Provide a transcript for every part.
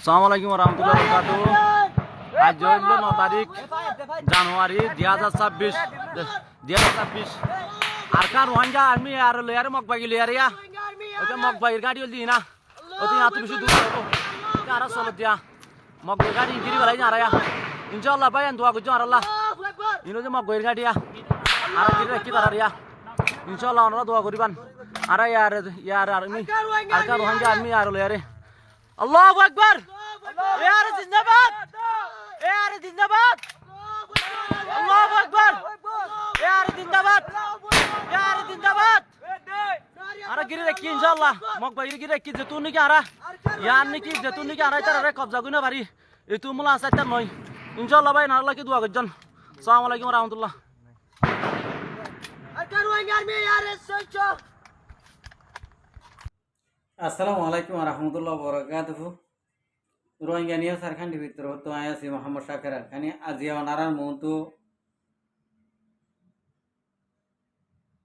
আসসালামু আলাইকুম রহমতুল্লাহ বারাকাতুহু। আজ হইল 9 তারিখ জানুয়ারি 2026 আর কার রোহিঙ্গা আর্মি আর লেয়ার মকবাগি লেয়ারিয়া ওতে মকবাগির গাড়ি হল দিনা ওতে আত বেশি দূর হবো আর চল দিয়া মকবাগির গাড়ি গিরি বেলাই নারায়া ইনশাআল্লাহ ভাই দোয়া করছো আর আল্লাহ ইনো যে মকবাগির গাড়িয়া আর গিরি রাখি তারারিয়া ইনশাআল্লাহ ওনারা দোয়া করিবান আর ইয়ার আর্মি আর কার রোহিঙ্গা আর্মি আর লেয়ারে আল্লাহু আকবার यार जिंदाबाद यार जिंदाबाद अल्लाहू अकबर यार जिंदाबाद अरे गिरी रखी इंशाल्लाह मग भाई गिरी रखी जैतून नहीं क्या रहा यार नहीं की जैतून नहीं क्या रहा इधर अरे कब्जा गुना भारी ये तू मुला आसा इधर नहीं इंशाल्लाह भाई नारला की दुआ करजन अस्सलाम वालेकुम रहमतुल्लाह আসসালামু আলাইকুম রহমতুল্লাহ বরকাতুহু। রোহিঙ্গা নিয়ে সারখান্ডি ভিতর তো আছি মোহাম্মদ শাকের খানি আজিয়া অনারার মহন্তু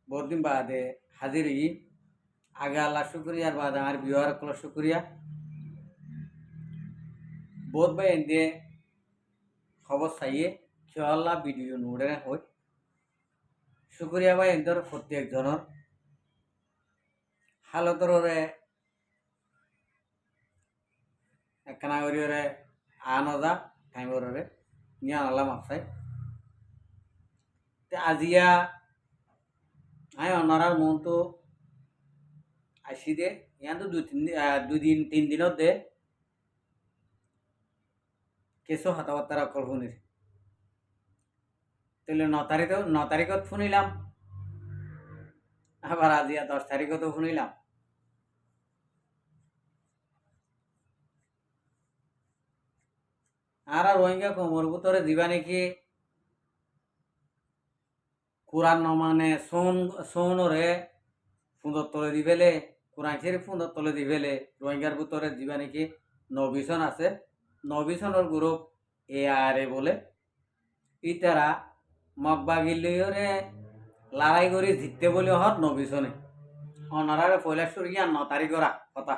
বহুত দিন বাদে হাজির ই আগে আল্লাহ শুক্রিয়ার বাদ আমার বিহার কল শুক্রিয়া বহুত ভাই এনে খবর চাইয়ে খেয়াল্লা ভিডিও নোড়ে হয় শুক্রিয়া ভাই এদের প্রত্যেকজনের হালতরে একখানা করিওরে আনজা টাইমরে নিয়ে আনলাম আপসাই আজিয়া আই অনারার মন তো আসি দে ইয়ান তো দুদিন 3 দিনত দে কেসো হাতাবার্তারা কল শুনিস তাহলে 9 তারিখত শুনিলাম আবার আজিয়া 10 তারিখত শুনিলাম আর রোহিঙ্গা কোমর ভিতরে দিবা নাকি কোরআন নমানে সোনরে ফুন্দর তলে দিবেলে কোরআন শরীফ ফুন্দর তলে দিবেলে রোহিঙ্গার ভিতরে দিবা নাকি নবিশন আছে নবিশনের গ্রুপ এআরএ বলে ইতারা মগবাগিলিওরে লড়াই করে জিততে বলে হর নবিশনে অনারারে পয়লা শুরু গিয়া 9 তারিখরা কথা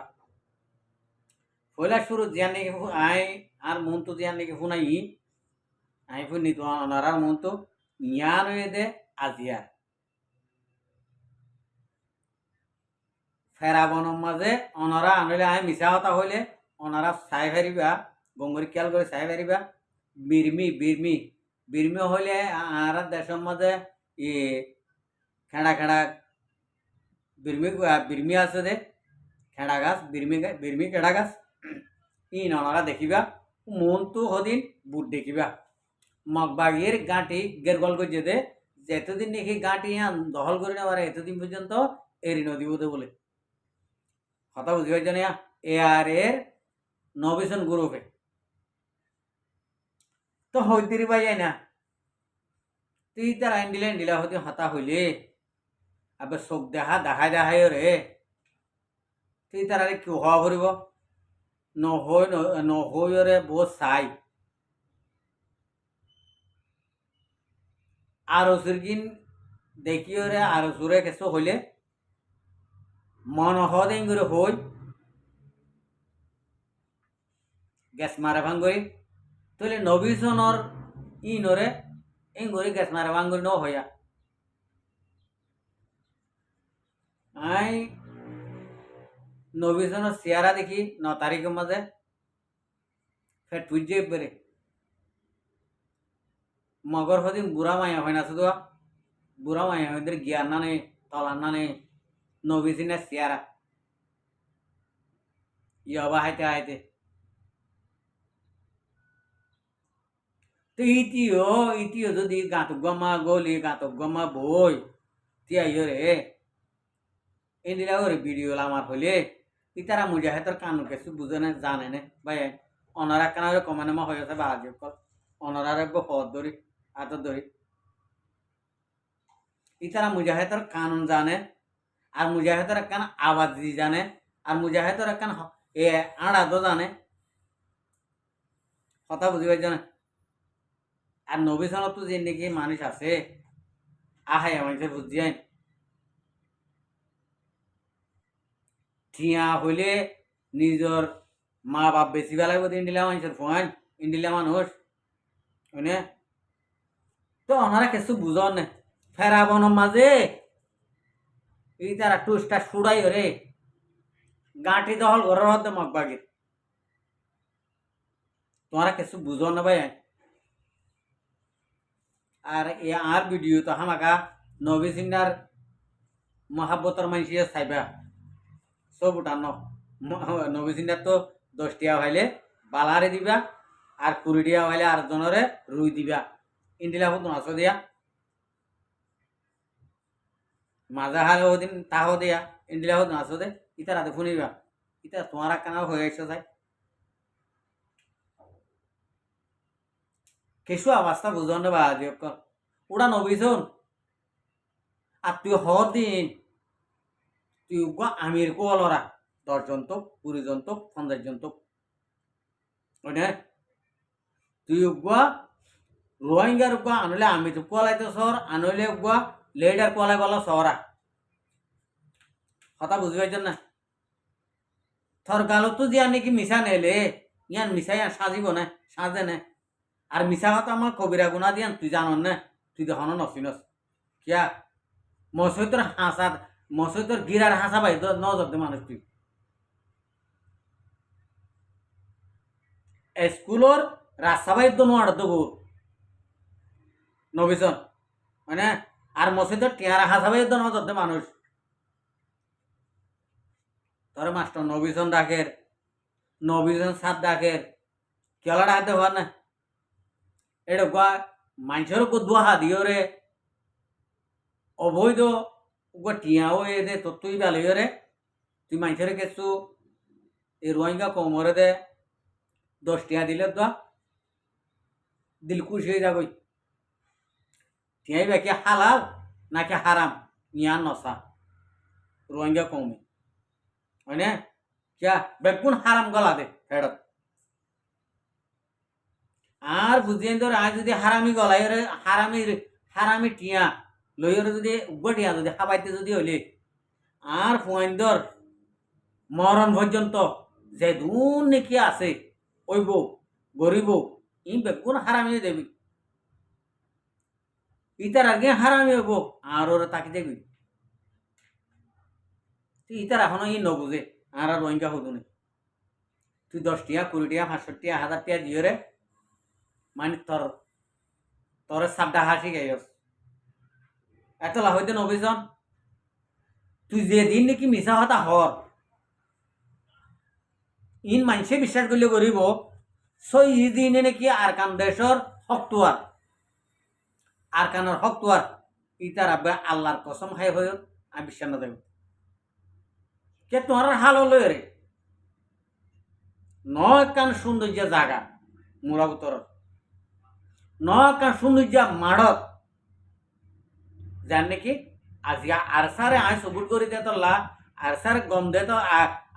পয়লা শুরু জিয়ান নাকি আই আর মন তো জিয়ান নাকি শুনাই আই শুনি তো অনারার মন তো ইয়ান হয়ে দে আজিয়া ফেরাবনের মাঝে অনারা আনলে আই মিশা হতা হইলে অনারা চাই ফেরিবা গঙ্গরি খেয়াল করে চাই ফেরিবা বিরমি হইলে আর দেশের মাঝে ই খেড়া বিরমি আছে দে খেড়া গাছ বিরমি খেড়া গাছ ই ননারা দেখিবা মন তো হদিন বুট দেখিবা মগবাগির গাঁটি গেরগল করে যেতে যেতদিন নাকি গাঁটি দখল করে নেওয়ার এতদিন পর্যন্ত এরি নদী বোধে বলে কথা বুঝি পাইছ না এআর এর নবিশন গ্রুপে তো হইতেরি পাই যায় না তুই তার আইন দিলা হতে হতা হইলে আবার চোখ দেখাই রে তুই তার আরে কেউ হওয়া ভরিব নহৈরে বহুত চাই আরো সিরগিন দেখিওরে আরো সুরে কেসো হইলে মন হদেন করে হই গ্যাস মারা ভাঙ্গরি তাহলে নবিশনর ই নরে এই করে গ্যাস মারা ভাঙ্গরি ন হইয়া আই নবিশনের চেহারা দেখি 9 তারিখের মাঝে ফের টুইট যে বেড়ে মগর হদিন বুড়া মায়া হয় না শুধু বুড়া মায়া হইদের গিয়ার না নেই তলার না নেই নবিশনের চেহারা ইয়াবা হাইতে তো ইতিও যদি গাঁতক গমা গলি গাঁতক গমা বই তিয়া রে এদিলা ওরে ভিডিও আমার হইলে ইতারা মুজাহিদর কানু কিছু বুঝে না জানে না ভাই অনারা কানারে কমানে মা হয়েছে বাহাজ কর অনারারে হদ ধরি হাত ধরি ইতারা মুজাহিদর কানুন জানে আর মুজাহিদর কান আওয়াজ জানে আর মুজাহিদর কান এ আড়াদো জানে কথা বুঝিবার জানে আর নবিশনত যে নাকি মানুষ আছে আহাই মানুষের বুঝিয়াই ঠিয়া হইলে নিজর মা বাপ বেশি বেলায় বোধ ইন্ডিলা মানুষের ফোন ইন্ডিলা মানুষ হইনে তো ওনারা কিছু বুঝন না ফেরাবন মাঝে এই তারা টুসটা সুড়াই রে গাঁটি দহল ঘরের মধ্যে মগবাগির তোমরা কিছু বুঝো না ভাই আর আর ভিডিও তো হামাকা নবী সিন্নার মহাব্বতর মানুষের চাইবা সব উঠান নবী সিন্নার তো 10 টিয়া হইলে বালারে দিবা আর 20 টিয়া হইলে আর জনরে রুই দিবা ইন্ডিলা হতো নাচো দিয়া মাজা হালে ওদিন তাহ দিয়া ইন্ডিলা হতো নাচো দে ইতা রাতে শুনিবা ইতা তোমার কানাও হয়ে আসছে যাই কিছু অবস্থা বুঝন বা আজি ওরা নবীজন আর তুই হদিন তুই আমির কোলরা 10 জন তো 20 জন তো 50 জন তো ওইনে তুই রোহিঙ্গার আনলে আমি তো কোয়ালাইতো শহর আনলে লেডার কোয়ালাই বলো শহরা কথা বুঝি পাইছেন না থর গালো তো যে নাকি মিশা নেলে ইয়ান মিশা ইয়ান সাজিব না সাজে না আর মিশা কথা আমার কবিরা গুণা দিয়ান তুই জানন না তুই তো হন নসিনস কিয়া মসৈতর হাসা মসৈতর গিরার হাসা ভাই তো নজর দে মানুষ তুই স্কুলর রাস্তা ভাই তো নোয়ার দেবো নবীজন মানে আর মসজিদের টিয়ারা হাসা ভাই তো নজর দে মানুষ তোর মাস্টার নবীজন ডাকের নবীজন সাত ডাকের কেলা ডাকতে হওয়ার না এটা মানুষের দুয়া দিও রে অবৈধ টিয়াও এ দে তোর তুই বেলিও রে তুই মানুষের কিছু এই রোহিঙ্গা কমরে দে 10 টিয়া দিলে তো দিল খুশি হয়ে যাবই টিয়াই বাকি হালাল নাকি হারাম ইয়া নসা রোহিঙ্গা কমে হয় না কিয়া বেগুন হারাম গলা দে হেডত আর বুঝিয়ে ধর আজ যদি হারামি গলাই হারামি টিয়া লইয়ের যদি টিয়া যদি হাবাইতে যদি হইলে আর ফুয়াইন্দর মরণ পর্যন্ত যে দূর নাকি আছে ওইব গরিব ই বেগুন হারামি দেবি ইতার আগে হারামি হইব আর ওরা তাকে দেখবি তুই ইতার এখনো ই নবুঝে আর রোহিঙ্গা হতো না তুই 10 টিয়া 20 টিয়া 500 টিয়া 1000 টিয়া দিয়ে রে মানে তোর সাবডা হাসি গাইস এত লাভ হইতে নবীজন তুই যেদিন নাকি মিশা হতা হর ইন মানুষে বিশ্বাস করলে করিব সই দিনে নাকি আরকান দেশর হকতুয়ার আরকানের হকতুয়ার ইতার আব্বা আল্লাহর কসম খাই হয়ে আমি বিশ্বাস না দেব কে তোমার হাল হলো রে নয় কান সৌন্দর্য জাগা মুরাগুতর নয় কান সৌন্দর্য মাড়ত যার নাকি আজ আর সারে আয় সবুত করে দে তোল্লা আর সার গম দে তো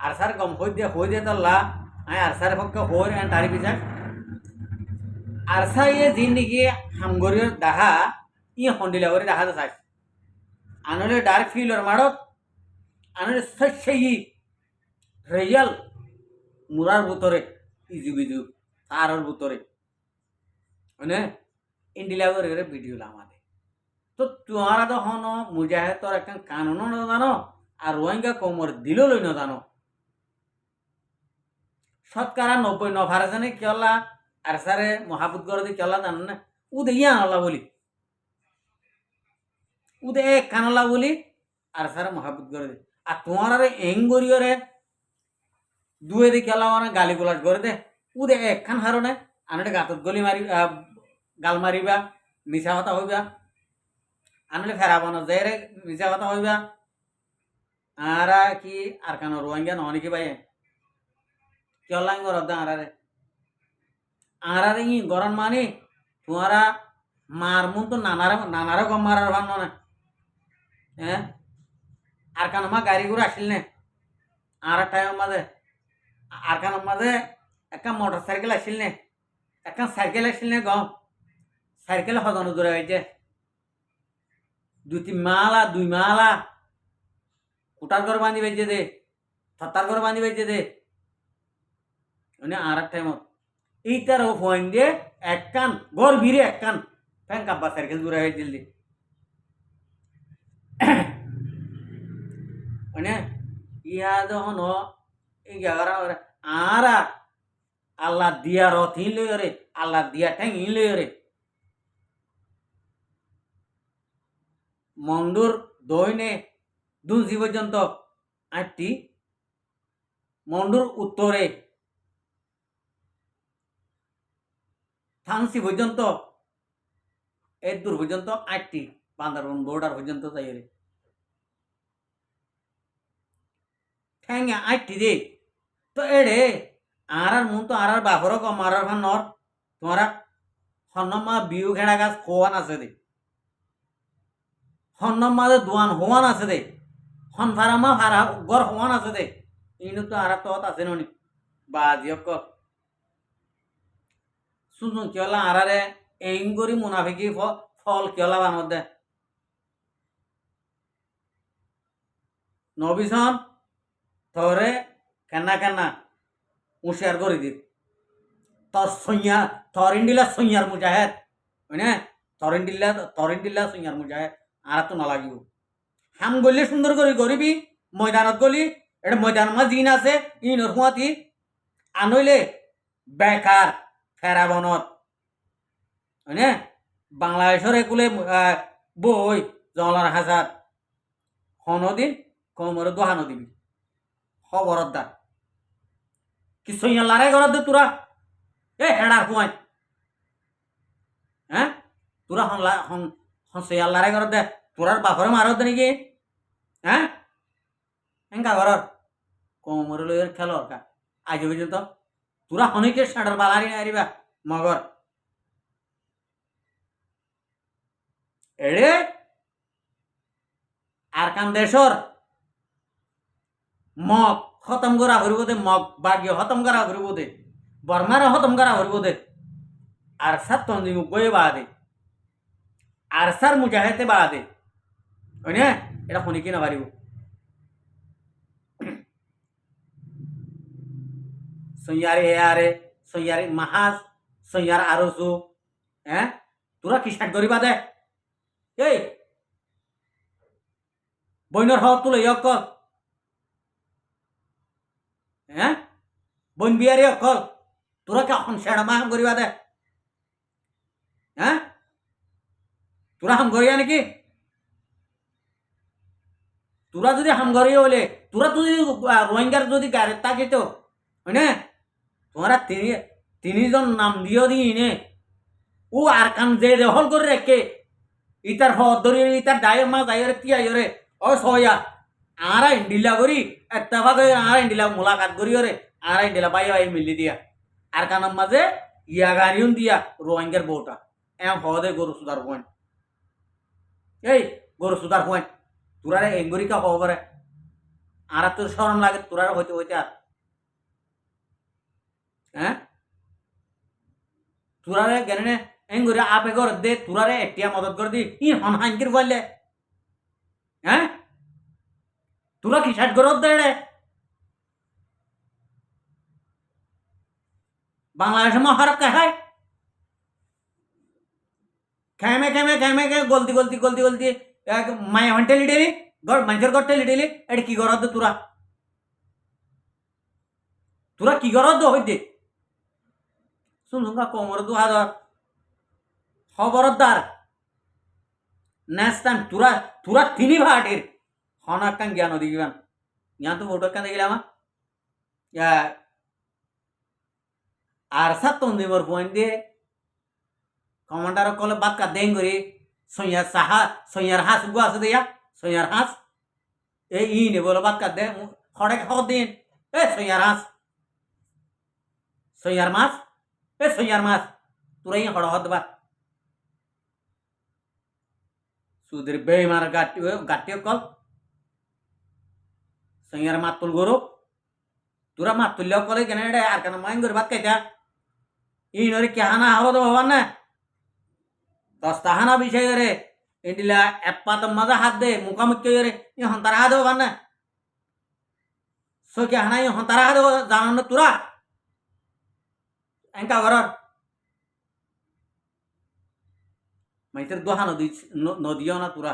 আর সার গম হই দে তোল্লা আয় আর সার পক্ষে হই তারি পিছাক আর সার ইয়ে দিন নাকি হামগরির দাহা ই হন্ডিলা করে দেখা চাই আনলে ডার্ক ফিলর মাড়ত আনলে সেই রেজাল মুরার ভিতরে ইজু বিজু তারর ভিতরে মানে ইন্ডিলা করে ভিডিও আমাদের তো তোমারা তো হন মুজাহিদ তোর একটা কানুনও না জানো আর রোহিঙ্গা কোমর দিল লই না জানো 90% জানে কেলা আর সারে মহাবুত করে দিয়ে কেলা জানো না উদে ইয়া আল্লাহ বলি উদে এক কানলা বলি আর সারে মহাবুত করে দে আর তোমার আরে এঙ্গরিও রে দুয়ে দি কেলা মানে গালি গোলাজ করে দে উদে এক খান হারনে আনলে গাতত গলি মারি গাল মারিবা মিছা কথা হইবা আনলে ফেরাবানো যে রে মিছা কথা হইবা আর কি আর কেন রোহিঙ্গা নহনি কি ভাই কেলাং গরদ আরারে ই গরম মানি তোমারা মার মুন তো নানারা গম মারার ভান না হ্যাঁ আর কেন মা গাড়ি ঘুরে আসিল নে আর টাইম মাঝে আর কেন মাঝে একটা মোটর সাইকেল আসিল নে একটা সাইকেল আসিল নে গম সাইকেল হদানো দূরে হয়েছে 2-3 মালা 2 মালা কুটার ঘর বাঁধি বেজে দে থতার ঘর বাঁধি বেজে দে মানে আর এক টাইমত এইটার পয়েন্ট দিয়ে এক কান গড় ভিড়ে এক কান ফ্যান কাব্বা সাইকেল দূরে হয়ে দিল্লি মানে ইয়া যখন এই জায়গাটা আর আল্লাহ দিয়া রথ হি লই রে আল্লাহ দিয়া ঠ্যাং হি লই রে মন্ডুর দৈনে দুজি পর্যন্ত 8টি মন্ডুর উত্তরে থানসি পর্যন্ত এর দূর পর্যন্ত 8টি বান্দারবন বর্ডার পর্যন্ত যাই রে ঠ্যাং 8টি দে তো এড়ে আর মন তো আর বাপর কম আর নর তোমারা হন্নমা বিউ খেড়া গাছ খোয়ান আছে দে হন্নমাদের দোয়ান হওয়ান আছে দে হন ফারামা ফারা গর হওয়ান আছে দে ইনু তো আর তত আছে ননি বা দিয়ক শুনুন কিয়লা আরারে এইং করি মুনাফিকি ফল কিয়লা বানর দে নবিসন তরে কেনা কেনা উশিয়ার করে দিত তোর সইয়া তরিন্ডিলা সইয়ার মুজাহেদ মানে তরিন্ডিল্লা সইয়ার মুজাহেদ আর তো না লাগিব হাম গলি সুন্দর করে গরিবি ময়দানত গলি এটা ময়দান মা জিন আছে ইনর হুয়াতি আনইলে বেকার ফেরাবনত মানে বাংলাদেশের একুলে বই জলার হাজার হনদিন কমরে দোহানো দিবি খবরত দা কি সইয়া লড়াই করার দে তোরা এ হেডার হুয়াই হ্যাঁ তোরা হন সইয়া লড়াই করার দে তোরার বাপরে মারত দে নাকি হ্যাঁ এঙ্কা ঘর কমরে লইয়ের খেলো কা আজ পর্যন্ত তোরা হনিকে সাঁটার বালারি আরিবা মগর এড়ে আর কান দেশর মগ খতম করা হরিব দে মগ বাগ্য খতম করা হরিব দে বর্মারা খতম করা হরিব দে আর সার তন্দিমু বয়ে বা দে আর সার মুজাহেতে বা দে ওইনে এটা শুনি কি না পারিব সৈয়ারে এয়ারে সৈয়ারে মাহাজ সৈয়ার আরসু হ্যাঁ তোরা কি শাক ধরিবা দে এই বইনর হক তুলে অকল হ্যাঁ বইন বিয়ারি অকল তোরা কি এখন সেড়া মা হাম করিবা দে হ্যাঁ তোরা হাম করিয়া নাকি তোরা যদি হাম করিয়া হলে তোরা তো যদি রোহিঙ্গার যদি গাড়ি তাকিত হয়নে তোমরা তিনজন নাম দিও দিই নে ও আর কান যে হল করে রেখে ইতার হদ ধরি ইতার ডায়ের মা যাইরে তিয়াই রে ও সয়া আর ইন্ডিলা করি এত্তাফা করে আর ইন্ডিলা মুলাকাত করি রে আর ইন্ডিলা বাই বাই মিলি দিয়া আর কানার মাঝে ইয়া গাড়িউন দিয়া রোহিঙ্গার বউটা এম হদে গরু সুদার পয়েন্ট এই গরু সুদার পয়েন্ট তোরারে এঙ্গুরি কা হব পারে আর তোর শরম লাগে তোরারে হইতে হইতে আর হ্যাঁ তোরারে গেনে এঙ্গুরি আপে কর দে তোরারে একটিয়া মদত করে দি ই হন হাঙ্কির বললে হ্যাঁ তোরা কি শাট করত দে রে বাংলাদেশ মহারব কে হয় খেমে খেমে খেমে কে গলতি গলতি গলতি গলতি মায়া হন্টে লিডেলি গড় মানুষের গড়টে লিডেলি এটা কি করত তোরা তোরা কি করত হইতে শুনুঙ্গা কোমর 2000 খবরদার নেক্সট টাইম তোরা তিনি ভাটের হনাকান জ্ঞান দিগিবান জ্ঞান তো ফটো কান দেখিলাম আর সাত তন্দিমর পয়েন্ট দিয়ে কমান্ডার কলে বাক্কা দেং করি সৈয়ার সাহা সৈয়ার হাঁস গু আছে দিয়া সৈয়ার হাঁস এই ই নে বলো বাক্কা দে খড়ে খাও দিন এ সৈয়ার হাঁস সৈয়ার মাছ এ সৈয়ার মাছ তোরা ই খড় হত বা সুদের বেমার গাটি কল সৈয়ার মাত তুল গরু তোরা মাত তুললেও কলে কেন আর কেন মাইন করে ভাত খাইতা ই নরে কেহানা হব তো হবার না দস্তাহানা বিষয় রে এডিলা এপাত মজা হাত দে মুখামুখি রে ই হন্তারা হাত হবার না সো কেহানা ই হন্তারা হাত জানো না তোরা এঙ্কা ঘরর মাইসের দোহা নদীও না তোরা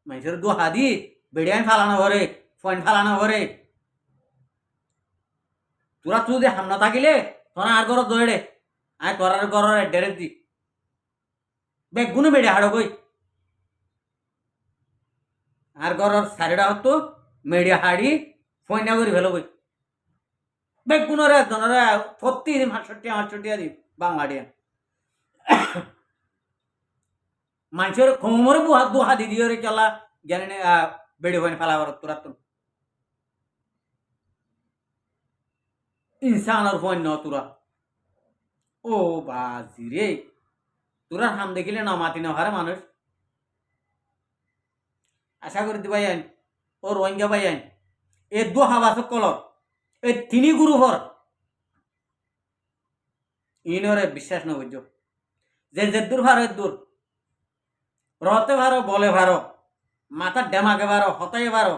মাইসের দোহা দি বেড়িয়ান ফালানো ঘরে ফয়েন ফালানো ঘরে তোরা তুই দে হামনা থাকিলে তোরা আর ঘর দৌড়ে আয় তোরার ঘরের ডেরেক দি বেগুনে বেড়ে হাড়ো কই আর ঘরের সারিটা হতো মেডিয়া হাড়ি ফয়না করে ফেলো কই বেগুনরে জনরে প্রতি 65 দি বাংলাডিয়া মানুষের খমরে দুহা দি দিয়ে রে চলা জানে বেড়ে ফয়ন ফেলাবার তোরা তো ইনসানের ফয়ন ন তোরা ও বাজি রে তোরা হাম দেখিলে না মাতি না হারে মানুষ আশা করি দিবাই আইন ও রোহিঙ্গা বাই আইন এ দু হাবাস কলর এ তিনি গ্রুপর ইনরে বিশ্বাস ন বুঝো যে দূর ভার দূর রতে ভারো বলে ভারো মাথা ডেমাকে ভারো হতাই ভারো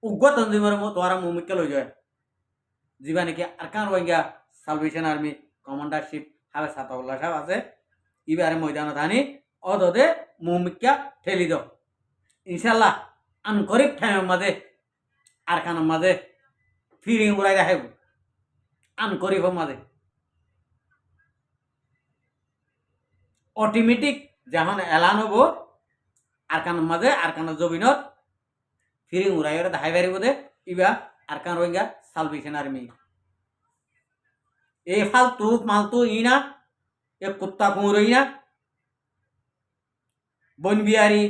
উগ্র তঞ্জিমের তোরা মুমিকে লই যায় যিবা নাকি আরকান রোহিঙ্গা সালভেশন আর্মি কমান্ডারশিপ হাবে সাতাউল্লাহ সাহেব আছে ইবারে ময়দানত আনি অদদে মুমিকা ঠেলি দাও ইনশাল্লাহ আনকরিক টাইমের মাঝে আরকানের মাঝে ফিরিং উড়াই দেখাইব আনকরিফের মাঝে অটোমেটিক যখন এলান হব আরকানের মাঝে আরকানের জমিনত ফিরিং উড়াই দেখাই পারিব দে ইবা আরকান রোহিঙ্গা সালভেশন আর্মি এ ফালতু মালতু ইনা এ কুত্তা কুঁড়ো ইনা বন বিহারি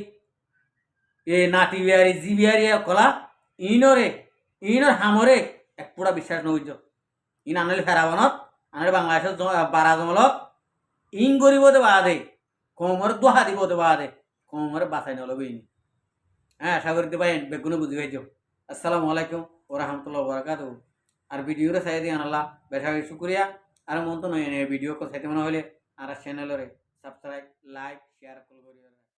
এ নাতি বিহারি জি বিহারি কলা ইনরে ইনর হামরে এক পুরা বিশ্বাস নইজ ইন আনলে ফেরাবনত আনলে বাংলাদেশের বারা জমলত ইন গরিব দে বাদে কমরে দোহা দিব দে বাদে কমরে বাঁচাই নলবে ইনি হ্যাঁ আশা করি পাই বেগুনে বুঝি পাইছ আসসালামু আলাইকুম ও রহমতুল্লাহ বরকাত আর ভিডিওরে চাই দিয়ে আনাল্লাহ বেশা বেশি শুক্রিয়া আর মন তো নয় ভিডিও চাইতে মনে হলে আর চ্যানেলরে সাবস্ক্রাইব লাইক শেয়ার করি